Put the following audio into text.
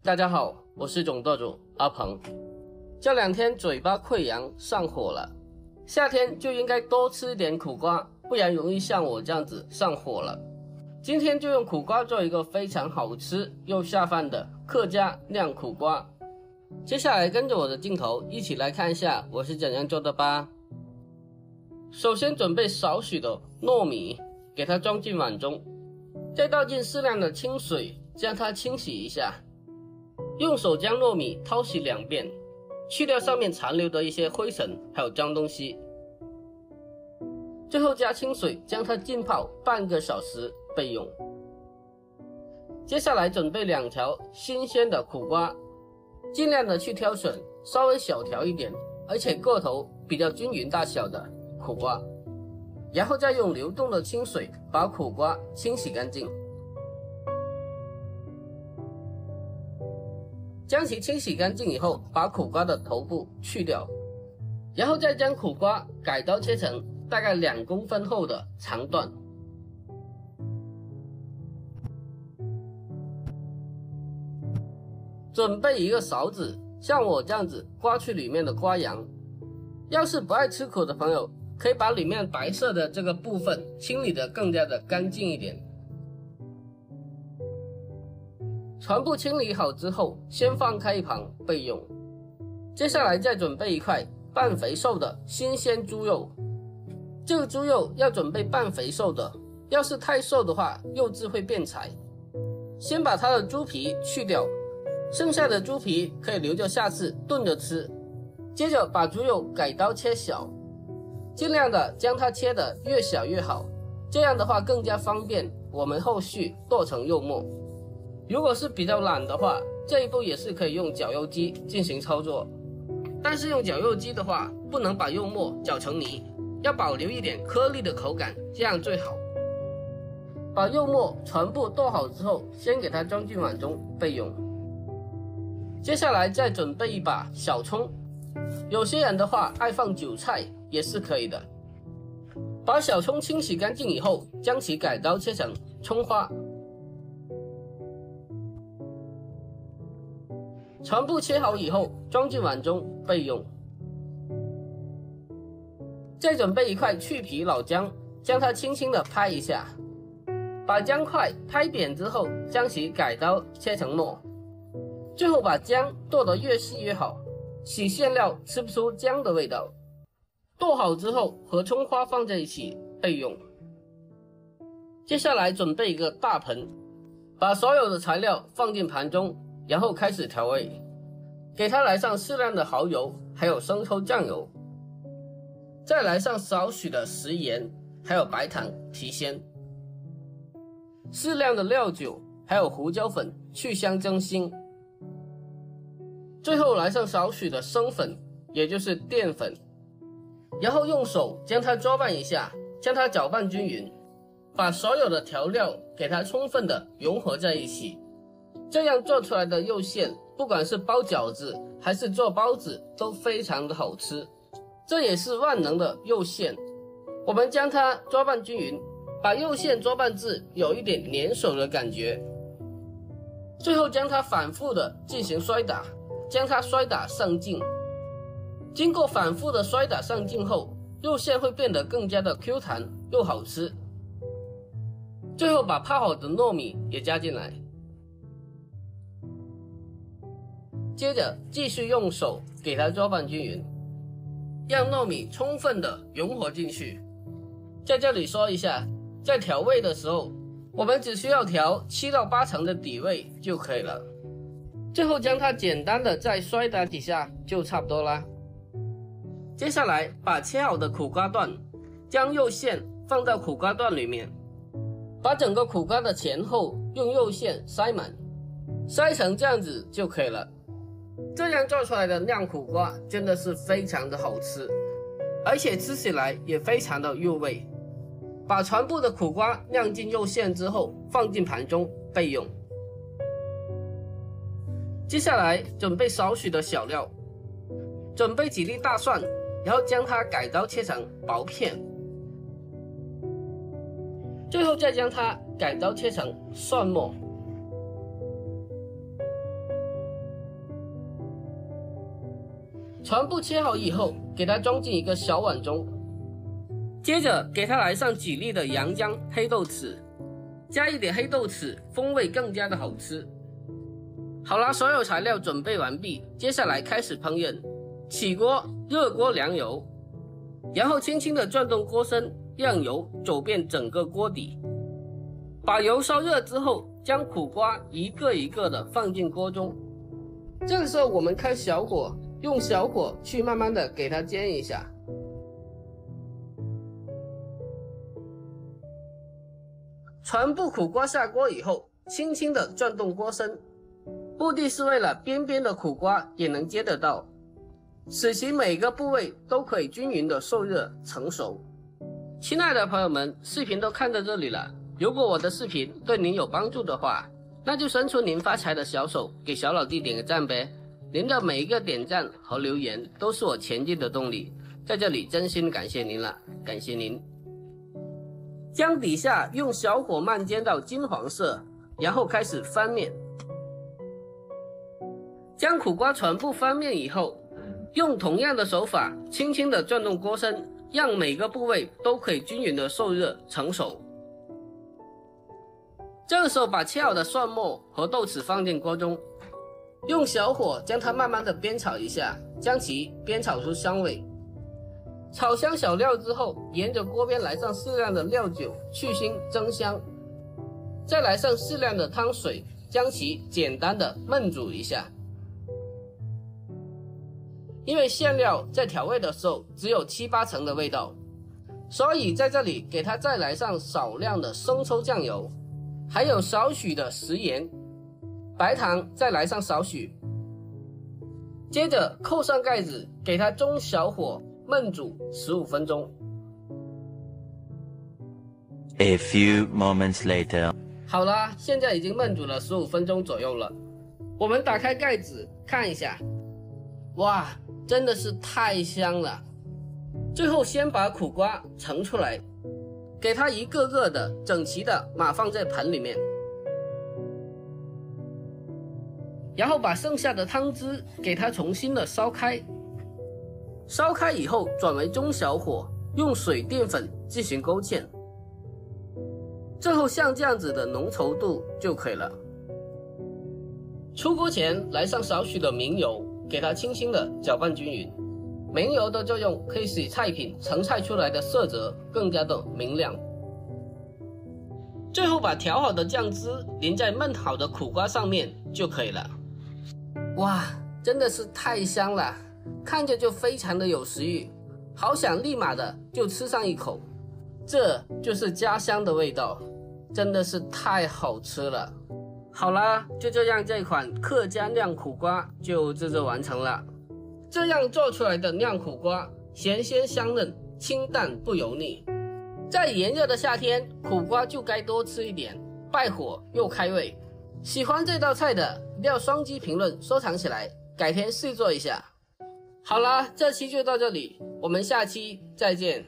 大家好，我是总舵主阿鹏。这2天嘴巴溃疡上火了，夏天就应该多吃点苦瓜，不然容易像我这样子上火了。今天就用苦瓜做一个非常好吃又下饭的客家酿苦瓜。接下来跟着我的镜头一起来看一下我是怎样做的吧。首先准备少许的糯米，给它装进碗中，再倒进适量的清水，将它清洗一下。用手将糯米淘洗2遍，去掉上面残留的一些灰尘还有脏东西。最后加清水将它浸泡半个小时备用。接下来准备2条新鲜的苦瓜，尽量的去挑选稍微小条一点，而且个头比较均匀大小的苦瓜，然后再用流动的清水把苦瓜清洗干净。将其清洗干净以后，把苦瓜的头部去掉，然后再将苦瓜改刀切成大概2公分厚的长段。准备一个勺子，像我这样子刮去里面的瓜瓤。要是不爱吃苦的朋友，可以把里面白色的这个部分清理得更加的干净一点。全部清理好之后，先放开一旁备用。接下来再准备一块半肥瘦的新鲜猪肉，这个猪肉要准备半肥瘦的，要是太瘦的话，肉质会变柴。先把它的猪皮去掉，剩下的猪皮可以留着下次炖着吃。接着把猪肉改刀切小，尽量的将它切得越小越好，这样的话更加方便我们后续剁成肉末。如果是比较懒的话，这一步也是可以用绞肉机进行操作，但是用绞肉机的话，不能把肉末搅成泥，要保留一点颗粒的口感，这样最好。把肉末全部剁好之后，先给它装进碗中备用。接下来再准备一把小葱，有些人的话爱放韭菜也是可以的。把小葱清洗干净以后，将其改刀切成葱花。全部切好以后，装进碗中备用。再准备一块去皮老姜，将它轻轻的拍一下，把姜块拍扁之后，将其改刀切成末。最后把姜剁得越细越好，洗馅料吃不出姜的味道。剁好之后和葱花放在一起备用。接下来准备一个大盆，把所有的材料放进盘中，然后开始调味，给它来上适量的蚝油，还有生抽酱油，再来上少许的食盐，还有白糖提鲜，适量的料酒，还有胡椒粉去香增腥，最后来上少许的生粉，也就是淀粉，然后用手将它搅拌一下，将它搅拌均匀，把所有的调料给它充分的融合在一起。这样做出来的肉馅，不管是包饺子还是做包子都非常的好吃，这也是万能的肉馅。我们将它搅拌均匀，把肉馅搅拌至有一点粘手的感觉，最后将它反复的进行摔打，将它摔打上劲。经过反复的摔打上劲后，肉馅会变得更加的 Q 弹又好吃。最后把泡好的糯米也加进来，接着继续用手给它搅拌均匀，让糯米充分的融合进去。在这里说一下，在调味的时候，我们只需要调7到8成的底味就可以了。最后将它简单的再摔打几下就差不多啦。接下来把切好的苦瓜段，将肉馅放到苦瓜段里面，把整个苦瓜的前后用肉馅塞满，塞成这样子就可以了。这样做出来的酿苦瓜真的是非常的好吃，而且吃起来也非常的入味。把全部的苦瓜酿进肉馅之后，放进盘中备用。接下来准备少许的小料，准备几粒大蒜，然后将它改刀切成薄片，最后再将它改刀切成蒜末。全部切好以后，给它装进一个小碗中，接着给它来上几粒的洋姜、黑豆豉，加一点黑豆豉，风味更加的好吃。好了，所有材料准备完毕，接下来开始烹饪。起锅，热锅凉油，然后轻轻地转动锅身，让油走遍整个锅底。把油烧热之后，将苦瓜一个一个的放进锅中。这个时候我们开小火，用小火去慢慢的给它煎一下。全部苦瓜下锅以后，轻轻的转动锅身，目的是为了边边的苦瓜也能煎得到，使其每个部位都可以均匀的受热成熟。亲爱的朋友们，视频都看到这里了，如果我的视频对您有帮助的话，那就伸出您发财的小手，给小老弟点个赞呗。您的每一个点赞和留言都是我前进的动力，在这里真心感谢您了，感谢您。将底下用小火慢煎到金黄色，然后开始翻面。将苦瓜全部翻面以后，用同样的手法轻轻地转动锅身，让每个部位都可以均匀的受热成熟。这个时候把切好的蒜末和豆豉放进锅中，用小火将它慢慢的煸炒一下，将其煸炒出香味。炒香小料之后，沿着锅边来上适量的料酒去腥增香，再来上适量的汤水，将其简单的焖煮一下。因为馅料在调味的时候只有7-8成的味道，所以在这里给它再来上少量的生抽酱油，还有少许的食盐，白糖再来上少许，接着扣上盖子，给它中小火焖煮15分钟。A few moments later， 好了，现在已经焖煮了15分钟左右了。我们打开盖子看一下，哇，真的是太香了。最后先把苦瓜盛出来，给它一个个的整齐的码放在盆里面，然后把剩下的汤汁给它重新的烧开。烧开以后转为中小火，用水淀粉进行勾芡，最后像这样子的浓稠度就可以了。出锅前来上少许的明油，给它轻轻的搅拌均匀。明油的作用可以使菜品盛菜出来的色泽更加的明亮。最后把调好的酱汁淋在焖好的苦瓜上面就可以了。哇，真的是太香了，看着就非常的有食欲，好想立马的就吃上一口。这就是家乡的味道，真的是太好吃了。好啦，就这样，这款客家酿苦瓜就制作完成了。这样做出来的酿苦瓜咸鲜香嫩，清淡不油腻。在炎热的夏天，苦瓜就该多吃一点，败火又开胃。喜欢这道菜的一定要双击评论收藏起来，改天试做一下。好啦，这期就到这里，我们下期再见。